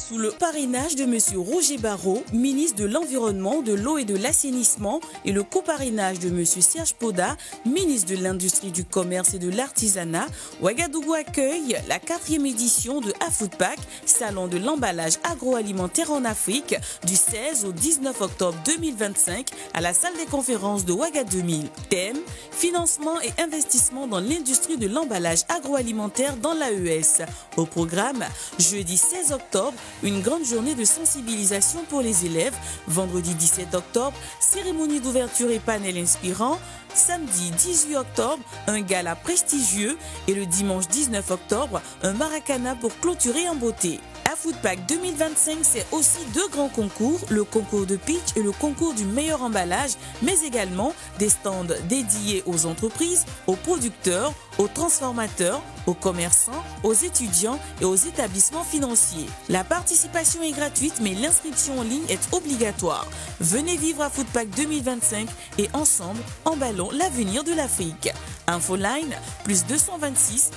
Sous le parrainage de M. Roger Barrault, ministre de l'Environnement, de l'Eau et de l'Assainissement, et le coparrainage de M. Serge Poda, ministre de l'Industrie, du Commerce et de l'Artisanat, Ouagadougou accueille la 4e édition de AFOODPAC, Salon de l'emballage agroalimentaire en Afrique, du 16 au 19 octobre 2025 à la salle des conférences de Ouagadougou. Thème: financement et investissement dans l'industrie de l'emballage agroalimentaire dans l'AES. Au programme, jeudi 16 octobre, une grande journée de sensibilisation pour les élèves. Vendredi 17 octobre, cérémonie d'ouverture et panel inspirant. Samedi 18 octobre, un gala prestigieux. Et le dimanche 19 octobre, un maracana pour clôturer en beauté. AFOODPAC 2025, c'est aussi 2 grands concours, le concours de pitch et le concours du meilleur emballage, mais également des stands dédiés aux entreprises, aux producteurs, aux transformateurs, aux commerçants, aux étudiants et aux établissements financiers. La participation est gratuite, mais l'inscription en ligne est obligatoire. Venez vivre AFOODPAC 2025 et ensemble, emballons l'avenir de l'Afrique. Infoline, plus 226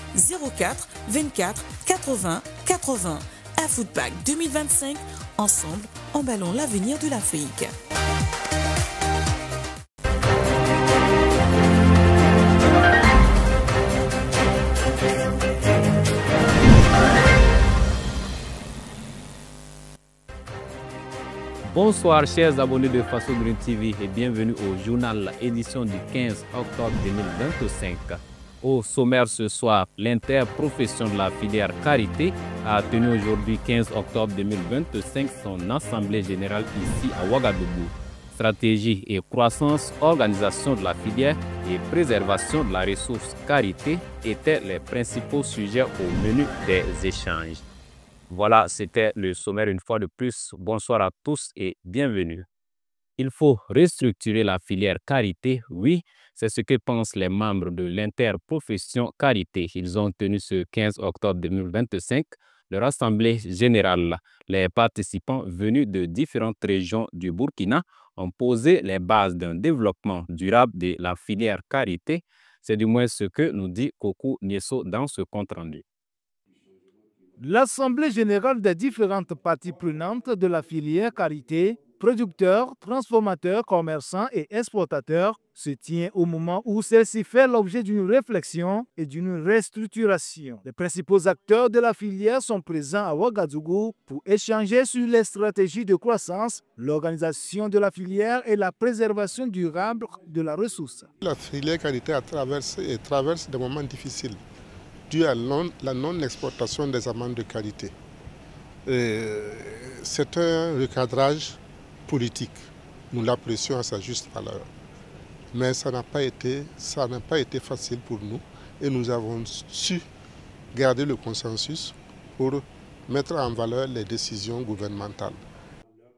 04 24 80 80. AFOODPAC 2025, ensemble, emballons l'avenir de l'Afrique. Bonsoir chers abonnés de Faso Green TV et bienvenue au journal édition du 15 octobre 2025. Au sommaire ce soir, l'interprofession de la filière Carité a tenu aujourd'hui 15 octobre 2025 son assemblée générale ici à Ouagadougou. Stratégie et croissance, organisation de la filière et préservation de la ressource Carité étaient les principaux sujets au menu des échanges. Voilà, c'était le sommaire une fois de plus. Bonsoir à tous et bienvenue. Il faut restructurer la filière Carité, oui, c'est ce que pensent les membres de l'interprofession Carité. Ils ont tenu ce 15 octobre 2025 leur assemblée générale. Les participants venus de différentes régions du Burkina ont posé les bases d'un développement durable de la filière Carité. C'est du moins ce que nous dit Kokou Nieso dans ce compte-rendu. L'Assemblée générale des différentes parties prenantes de la filière Carité, producteurs, transformateurs, commerçants et exportateurs, se tient au moment où celle-ci fait l'objet d'une réflexion et d'une restructuration. Les principaux acteurs de la filière sont présents à Ouagadougou pour échanger sur les stratégies de croissance, l'organisation de la filière et la préservation durable de la ressource. La filière Carité traverse des moments difficiles dû à la non-exportation des amandes de qualité. C'est un recadrage politique. Nous l'apprécions à sa juste valeur. Mais ça n'a pas été facile pour nous et nous avons su garder le consensus pour mettre en valeur les décisions gouvernementales.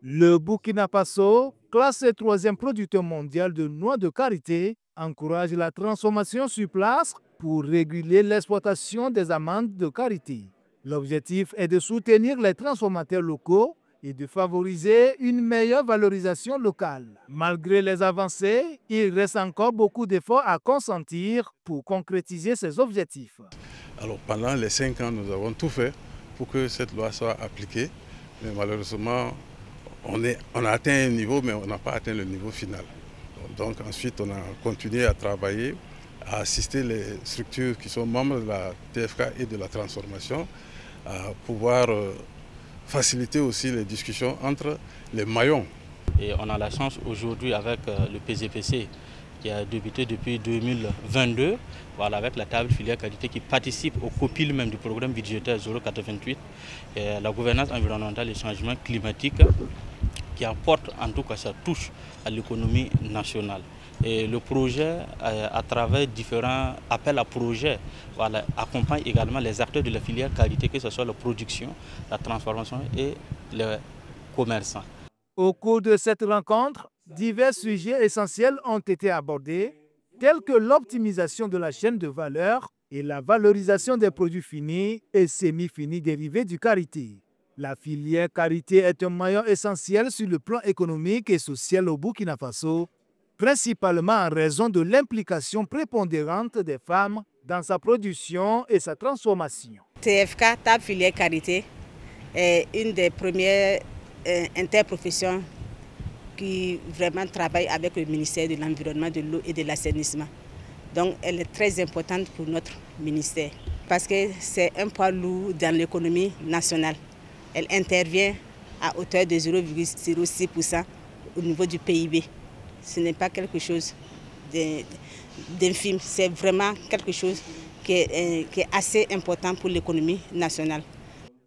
Le Burkina Faso, classé 3e producteur mondial de noix de Carité, encourage la transformation sur place pour réguler l'exploitation des amandes de Carité. L'objectif est de soutenir les transformateurs locaux et de favoriser une meilleure valorisation locale. Malgré les avancées, il reste encore beaucoup d'efforts à consentir pour concrétiser ces objectifs. Alors pendant les 5 ans, nous avons tout fait pour que cette loi soit appliquée. Mais malheureusement, on a atteint un niveau, mais on n'a pas atteint le niveau final. Donc ensuite, on a continué à travailler, à assister les structures qui sont membres de la TFK et de la transformation, à pouvoir faciliter aussi les discussions entre les maillons. Et on a la chance aujourd'hui avec le PZPC qui a débuté depuis 2022, voilà, avec la table filière qualité qui participe au copil même du programme budgétaire 088, et la gouvernance environnementale et changement climatique qui apporte en tout cas sa touche à l'économie nationale. Et le projet, à travers différents appels à projets, voilà, accompagne également les acteurs de la filière qualité, que ce soit la production, la transformation et les commerçants. Au cours de cette rencontre, divers sujets essentiels ont été abordés, tels que l'optimisation de la chaîne de valeur et la valorisation des produits finis et semi-finis dérivés du Carité. La filière Carité est un maillon essentiel sur le plan économique et social au Burkina Faso, principalement en raison de l'implication prépondérante des femmes dans sa production et sa transformation. TFK, table filière Carité, est une des premières interprofessions qui vraiment travaille avec le ministère de l'Environnement, de l'eau et de l'assainissement. Donc elle est très importante pour notre ministère parce que c'est un poids lourd dans l'économie nationale. Elle intervient à hauteur de 0,06% au niveau du PIB. Ce n'est pas quelque chose d'infime, c'est vraiment quelque chose qui est assez important pour l'économie nationale.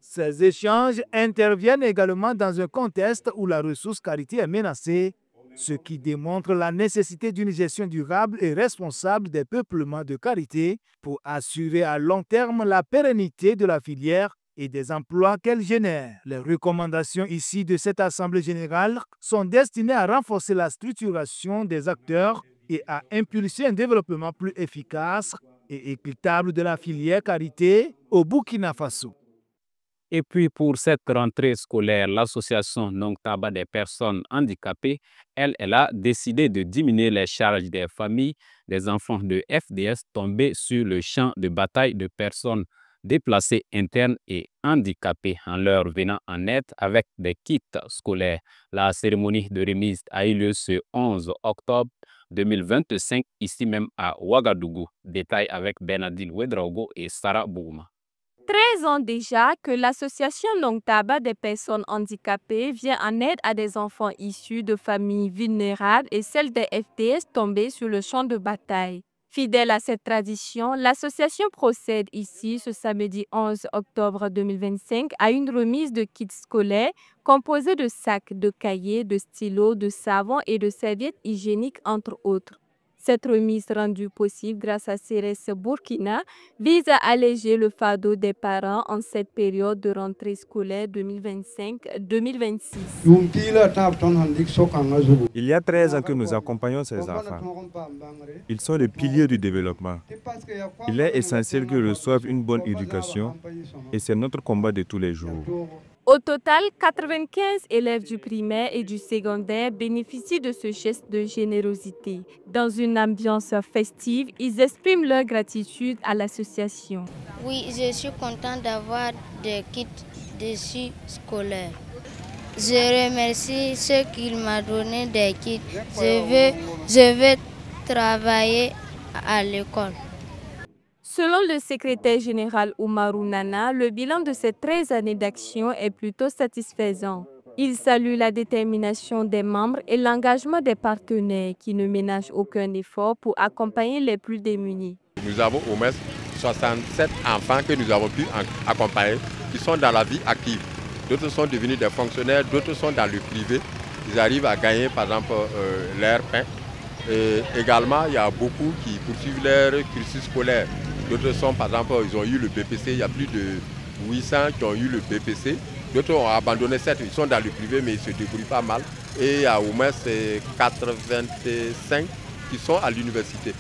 Ces échanges interviennent également dans un contexte où la ressource karité est menacée, ce qui démontre la nécessité d'une gestion durable et responsable des peuplements de karité pour assurer à long terme la pérennité de la filière et des emplois qu'elle génère. Les recommandations ici de cette Assemblée générale sont destinées à renforcer la structuration des acteurs et à impulser un développement plus efficace et équitable de la filière karité au Burkina Faso. Et puis pour cette rentrée scolaire, l'association Nongtaba des personnes handicapées, elle a décidé de diminuer les charges des familles des enfants de FDS tombés sur le champ de bataille de personnes déplacées internes et handicapées en leur venant en aide avec des kits scolaires. La cérémonie de remise a eu lieu ce 11 octobre 2025 ici même à Ouagadougou. Détail avec Bernardine Ouedraogo et Sarah Bouma. 13 ans déjà que l'association Nongtaba des personnes handicapées vient en aide à des enfants issus de familles vulnérables et celles des FDS tombés sur le champ de bataille. Fidèle à cette tradition, l'association procède ici ce samedi 11 octobre 2025 à une remise de kits scolaires composés de sacs, de cahiers, de stylos, de savon et de serviettes hygiéniques entre autres. Cette remise rendue possible grâce à CRS Burkina vise à alléger le fardeau des parents en cette période de rentrée scolaire 2025-2026. Il y a 13 ans que nous accompagnons ces enfants. Ils sont les piliers du développement. Il est essentiel qu'ils reçoivent une bonne éducation et c'est notre combat de tous les jours. Au total, 95 élèves du primaire et du secondaire bénéficient de ce geste de générosité. Dans une ambiance festive, ils expriment leur gratitude à l'association. Oui, je suis contente d'avoir des kits dessus scolaires. Je remercie ceux qui m'ont donné des kits. Je vais travailler à l'école. Selon le secrétaire général Oumarou Nana, le bilan de ces 13 années d'action est plutôt satisfaisant. Il salue la détermination des membres et l'engagement des partenaires qui ne ménagent aucun effort pour accompagner les plus démunis. Nous avons au moins 67 enfants que nous avons pu accompagner qui sont dans la vie active. D'autres sont devenus des fonctionnaires, d'autres sont dans le privé. Ils arrivent à gagner par exemple leur pain. Et également, il y a beaucoup qui poursuivent leur cursus scolaire. D'autres sont, par exemple, ils ont eu le BPC, il y a plus de 800 qui ont eu le BPC. D'autres ont abandonné 7, ils sont dans le privé, mais ils se débrouillent pas mal. Et il y a au moins 85 qui sont à l'université.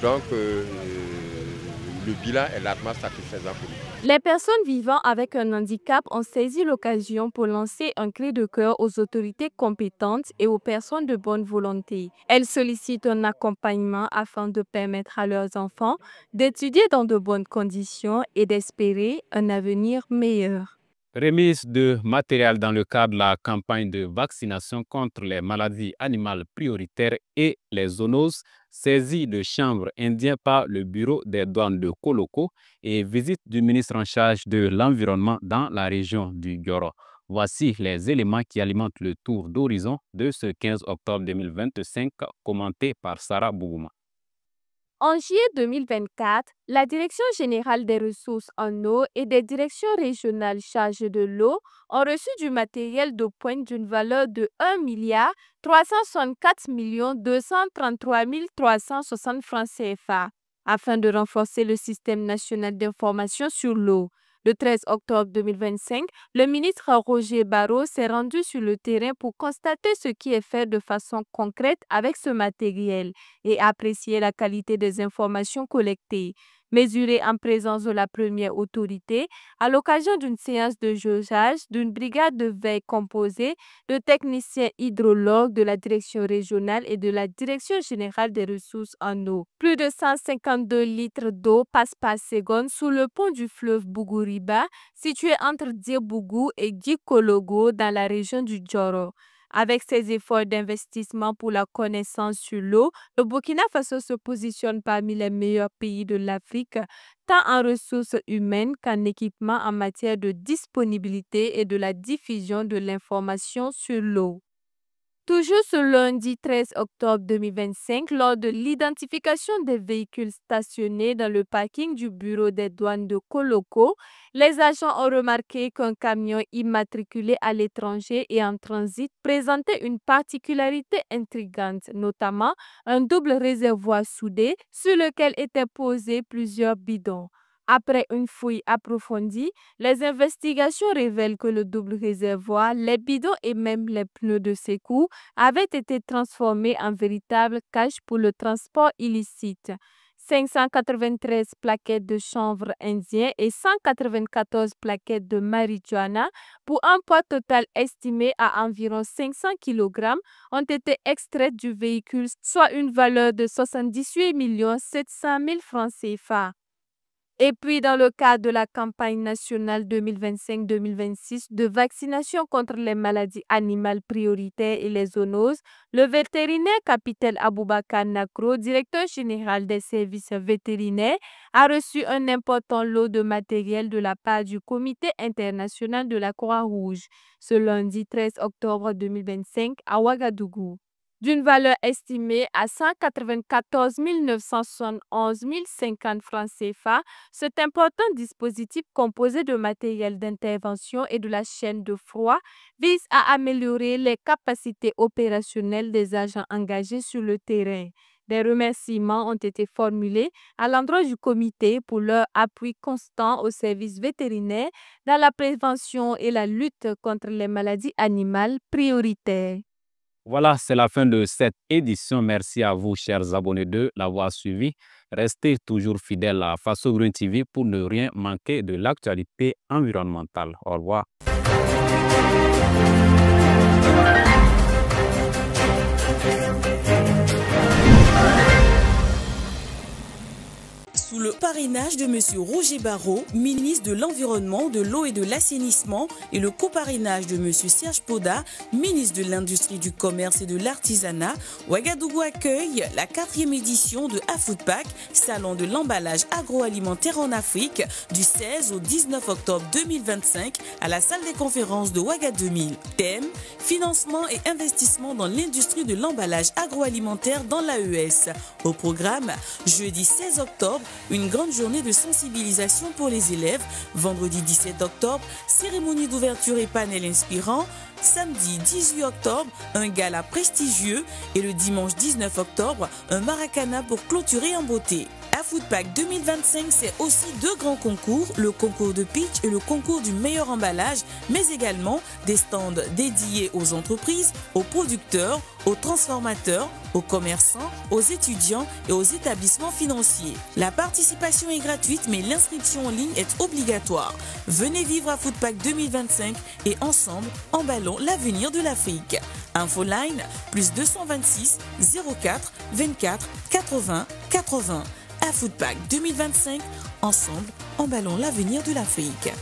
Donc, le bilan est largement satisfaisant pour nous. Les personnes vivant avec un handicap ont saisi l'occasion pour lancer un cri de cœur aux autorités compétentes et aux personnes de bonne volonté. Elles sollicitent un accompagnement afin de permettre à leurs enfants d'étudier dans de bonnes conditions et d'espérer un avenir meilleur. Remise de matériel dans le cadre de la campagne de vaccination contre les maladies animales prioritaires et les zoonoses, saisie de chanvre indien par le bureau des douanes de Koloko et visite du ministre en charge de l'environnement dans la région du Goro. Voici les éléments qui alimentent le tour d'horizon de ce 15 octobre 2025, commenté par Sarah Bouma. En juillet 2024, la Direction générale des ressources en eau et des directions régionales chargées de l'eau ont reçu du matériel de pointe d'une valeur de 1 364 233 360 francs CFA afin de renforcer le système national d'information sur l'eau. Le 13 octobre 2025, le ministre Roger Barrot s'est rendu sur le terrain pour constater ce qui est fait de façon concrète avec ce matériel et apprécier la qualité des informations collectées. mesurés en présence de la première autorité à l'occasion d'une séance de jaugeage d'une brigade de veille composée de techniciens hydrologues de la direction régionale et de la direction générale des ressources en eau. Plus de 152 litres d'eau passent par seconde sous le pont du fleuve Bougouriba, situé entre Diebougou et Djikologo dans la région du Djoro. Avec ses efforts d'investissement pour la connaissance sur l'eau, le Burkina Faso se positionne parmi les meilleurs pays de l'Afrique, tant en ressources humaines qu'en équipement en matière de disponibilité et de la diffusion de l'information sur l'eau. Toujours ce lundi 13 octobre 2025, lors de l'identification des véhicules stationnés dans le parking du bureau des douanes de Koloko, les agents ont remarqué qu'un camion immatriculé à l'étranger et en transit présentait une particularité intrigante, notamment un double réservoir soudé sur lequel étaient posés plusieurs bidons. Après une fouille approfondie, les investigations révèlent que le double réservoir, les bidons et même les pneus de secours avaient été transformés en véritables caches pour le transport illicite. 593 plaquettes de chanvre indien et 194 plaquettes de marijuana pour un poids total estimé à environ 500 kg ont été extraites du véhicule, soit une valeur de 78 700 000 francs CFA. Et puis, dans le cadre de la campagne nationale 2025-2026 de vaccination contre les maladies animales prioritaires et les zoonoses, le vétérinaire capitaine Aboubakar Nakro, directeur général des services vétérinaires, a reçu un important lot de matériel de la part du Comité international de la Croix-Rouge ce lundi 13 octobre 2025 à Ouagadougou. D'une valeur estimée à 194 971 050 francs CFA, cet important dispositif composé de matériel d'intervention et de la chaîne de froid vise à améliorer les capacités opérationnelles des agents engagés sur le terrain. Des remerciements ont été formulés à l'endroit du comité pour leur appui constant aux services vétérinaires dans la prévention et la lutte contre les maladies animales prioritaires. Voilà, c'est la fin de cette édition. Merci à vous, chers abonnés, de l'avoir suivi. Restez toujours fidèles à Faso Green TV pour ne rien manquer de l'actualité environnementale. Au revoir. Sous le parrainage de M. Roger Barreau, ministre de l'Environnement, de l'Eau et de l'Assainissement, et le coparrainage de M. Serge Poda, ministre de l'Industrie, du Commerce et de l'Artisanat, Ouagadougou accueille la 4e édition de AFOODPAC, Salon de l'emballage agroalimentaire en Afrique, du 16 au 19 octobre 2025 à la salle des conférences de Ouaga 2000. Thème: financement et investissement dans l'industrie de l'emballage agroalimentaire dans l'AES. Au programme, jeudi 16 octobre, une grande journée de sensibilisation pour les élèves. Vendredi 17 octobre, cérémonie d'ouverture et panel inspirant. Samedi 18 octobre, un gala prestigieux. Et le dimanche 19 octobre, un maracana pour clôturer en beauté. AFOODPAC 2025, c'est aussi 2 grands concours, le concours de pitch et le concours du meilleur emballage, mais également des stands dédiés aux entreprises, aux producteurs, aux transformateurs, aux commerçants, aux étudiants et aux établissements financiers. La participation est gratuite, mais l'inscription en ligne est obligatoire. Venez vivre AFOODPAC 2025 et ensemble, emballons l'avenir de l'Afrique. Infoline, plus 226 04 24 80 80. AFOODPAC 2025, ensemble, emballons l'avenir de l'Afrique.